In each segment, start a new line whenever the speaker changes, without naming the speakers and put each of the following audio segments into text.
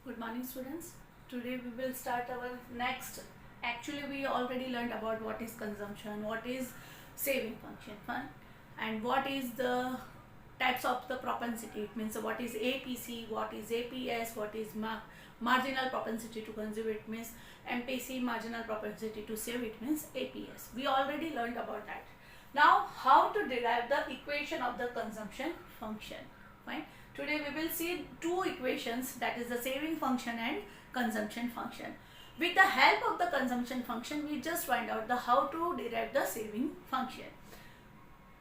Good morning, students. Today we will start our next. Actually, we already learned about what is consumption, what is saving function, and what is the types of the propensity. It means what is APC, what is APS, what is marginal propensity to consume. It means MPC, marginal propensity to save. It means APS. We already learned about that. Now, how to derive the equation of the consumption function. Fine. Today we will see two equations, that is the saving function and consumption function. With the help of the consumption function, we just find out the how to derive the saving function.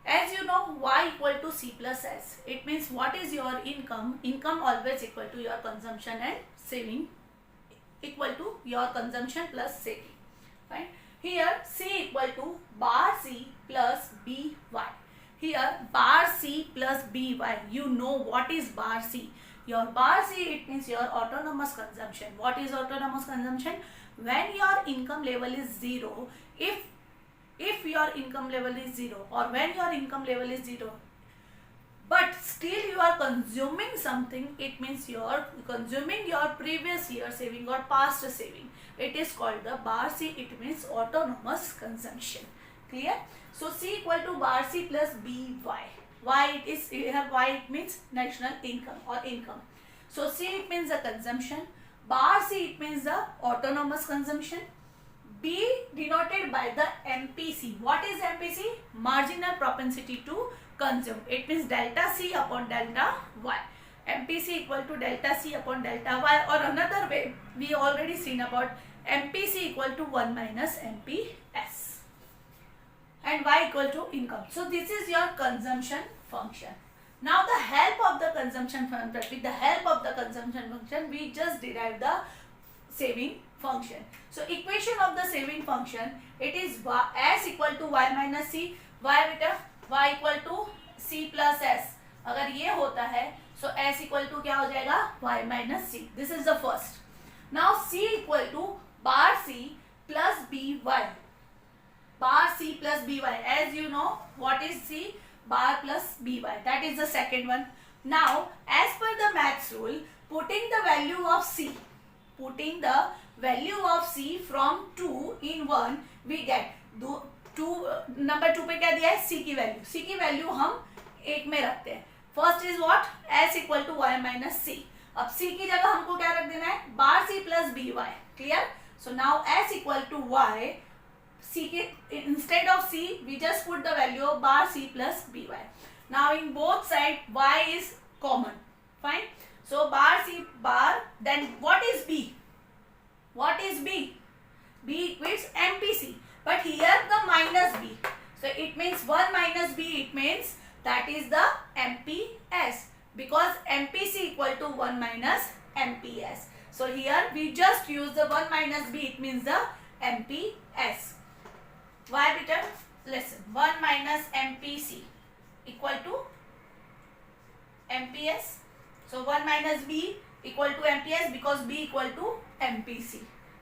As you know, y equal to c plus s. It means what is your income? Income always equal to your consumption and saving equal to your consumption plus saving. Fine. Here c equal to bar c plus by. Here bar c plus by, you know what is bar c. Your bar c, it means your autonomous consumption. What is autonomous consumption? When your income level is 0, if your income level is 0 or when your income level is 0 but still you are consuming something, it means you are consuming your previous year saving or past saving. It is called the bar c, it means autonomous consumption. Clear? So c equal to bar c plus by. Y it is here, y it means national income or income. So c it means the consumption, bar c it means the autonomous consumption, b denoted by the MPC. What is MPC? Marginal propensity to consume. It means delta c upon delta y. MPC equal to delta c upon delta y, or another way we already seen about MPC equal to 1 minus MPS. And y equal to income. So this is your consumption function. Now the help of the consumption function, with the help of the consumption function, we just derive the saving function. So equation of the saving function, it is s equal to y minus c. y बेटा y equal to c plus s. अगर ये होता है so s equal to क्या हो जाएगा? y minus c. This is the first. Now c equal to bar c plus by. Bar c plus by. As you know, what is c? Bar plus by. That is the second one. Now, as per the maths rule, putting the value of c from 2 in 1, we get number 2 पे क्या दिया है? c की value हम 1 में रखते हैं. First is what? s equal to y minus c. अब c की जगह हमको क्या रख देना है? Bar c plus by. Clear? So now s equal to y, c के instead of c we just put the value of bar c plus by. Now in both side y is common. Fine. So bar c bar, then what is b? What is b? b equals MPC. But here the minus b. So it means 1 minus b, it means that is the MPS, because MPC equal to 1 minus MPS. So here we just use the 1 minus b, it means the MPS. Why beta? Listen, 1 minus MPC equal to MPS. So 1 minus b equal to MPS because b equal to MPC.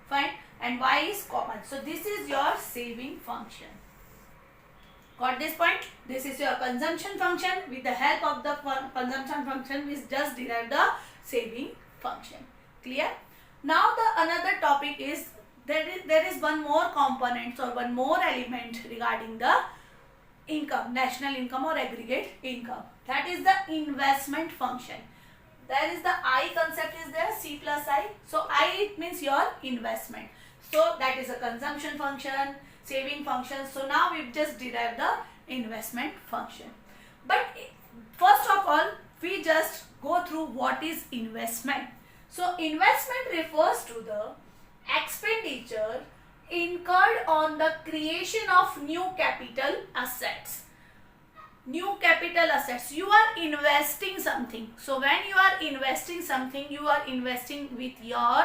Fine. And y is common. So this is your saving function. Got this point? This is your consumption function. With the help of the consumption function, we just derive the saving function. Clear? Now the another topic is there is one more component or one more element regarding the income, national income or aggregate income. That is the investment function. There is the I concept is there, c plus I. So I it means your investment. So that is a consumption function, saving function. So now we've just derived the investment function. But first of all, we just go through what is investment. So investment refers to the expenditure incurred on the creation of new capital assets. New capital assets. You are investing something. So when you are investing something, you are investing with your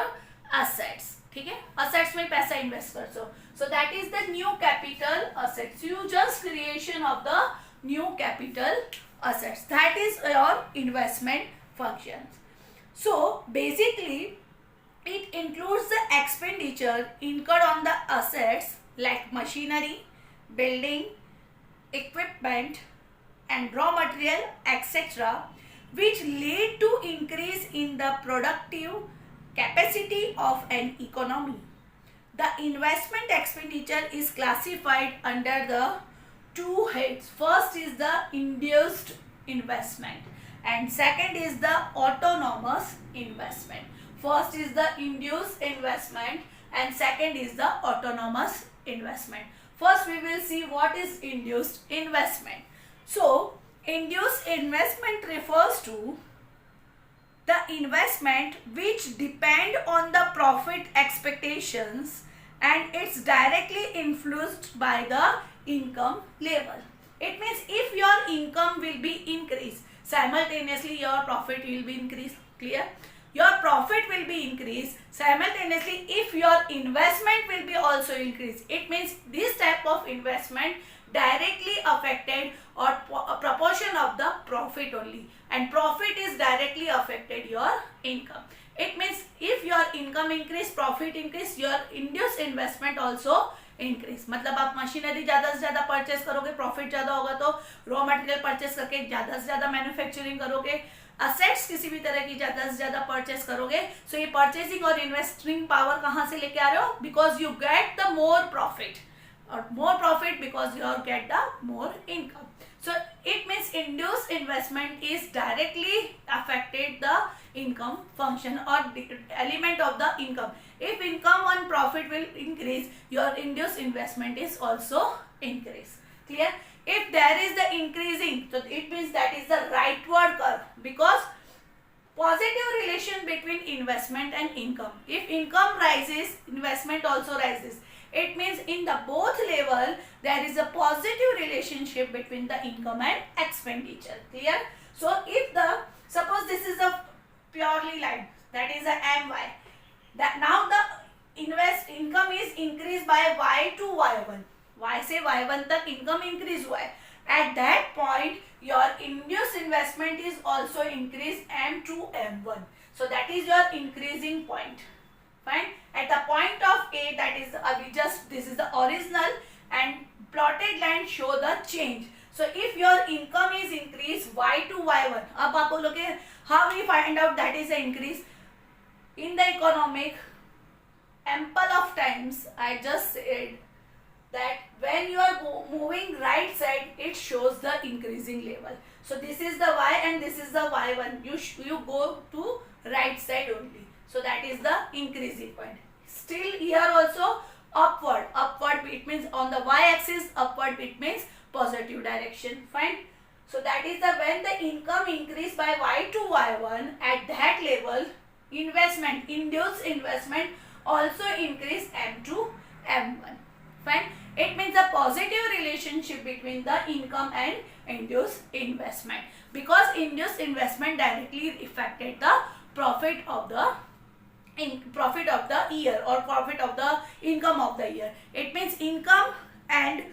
assets. ठीक है? Assets में पैसा invest कर सो. So that is the new capital assets. You just creation of the new capital assets. That is your investment functions. So basically, it includes the expenditure incurred on the assets like machinery, building, equipment and raw material, etc., which lead to increase in the productive capacity of an economy. The investment expenditure is classified under the two heads. First is the induced investment and second is the autonomous investment. First is the induced investment and second is the autonomous investment. First we will see what is induced investment. So induced investment refers to the investment which depend on the profit expectations and it's directly influenced by the income level. It means if your income will be increased, simultaneously your profit will be increased. Clear? Your profit will be increased simultaneously if your investment will be also increased. It means this type of investment directly affected or a proportion of the profit only, and profit is directly affected your income. It means if your income increase, profit increase, your induced investment also increase. मतलब आप machinery ज़्यादा से ज़्यादा purchase करोगे, profit ज़्यादा होगा, तो raw material purchase करके ज़्यादा से ज़्यादा मैन्युफैक्चरिंग करोगे, असेट्स किसी भी तरह की ज़्यादा से ज़्यादा परचेस करोगे. सो ये परचेसिंग और इन्वेस्टिंग पावर कहाँ से लेके आ रहे हो? Because you get the more profit, or more profit because you get the more income. So it means induced investment is directly affected the income function or the element of the income. If income and profit will increase, your induced investment is also increase. Clear? If there is the increasing, so it means that is the rightward curve, because positive relation between investment and income. If income rises, investment also rises. It means in the both level there is a positive relationship between the income and expenditure. Clear? So if the, suppose this is a purely line, that is a my, that now the income is increased by y to y1, y से y1 तक income increase हुआ है. At that point your induced investment is also increased m to m1. So that is your increasing point. Fine. At the point of A, that is this is the original, and plotted line show the change. So if your income is increased y to y1, अब आप बोलोगे how we find out that is an increase? In the economic, ample of times I just said that when you are moving right side, it shows the increasing level. So this is the y and this is the y1. You go to right side only. So that is the increasing point. Still here also upward. Upward it means on the y-axis, upward it means positive direction. Fine. So that is the when the income increase by y to y1, at that level investment, induced investment also increase m to m1. Fine. It means a positive relationship between the income and induced investment, because induced investment directly affected the profit of the year or profit of the income of the year. It means income and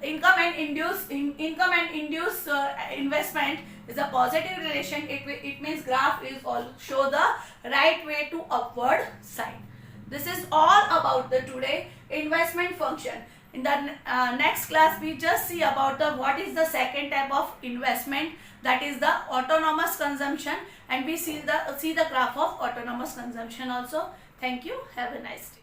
induced investment is a positive relation. It means graph is all show the right way to upward side. This is all about the today investment function. In the next class we just see about the what is the second type of investment, that is the autonomous consumption, and we see the graph of autonomous consumption also. Thank you. Have a nice day.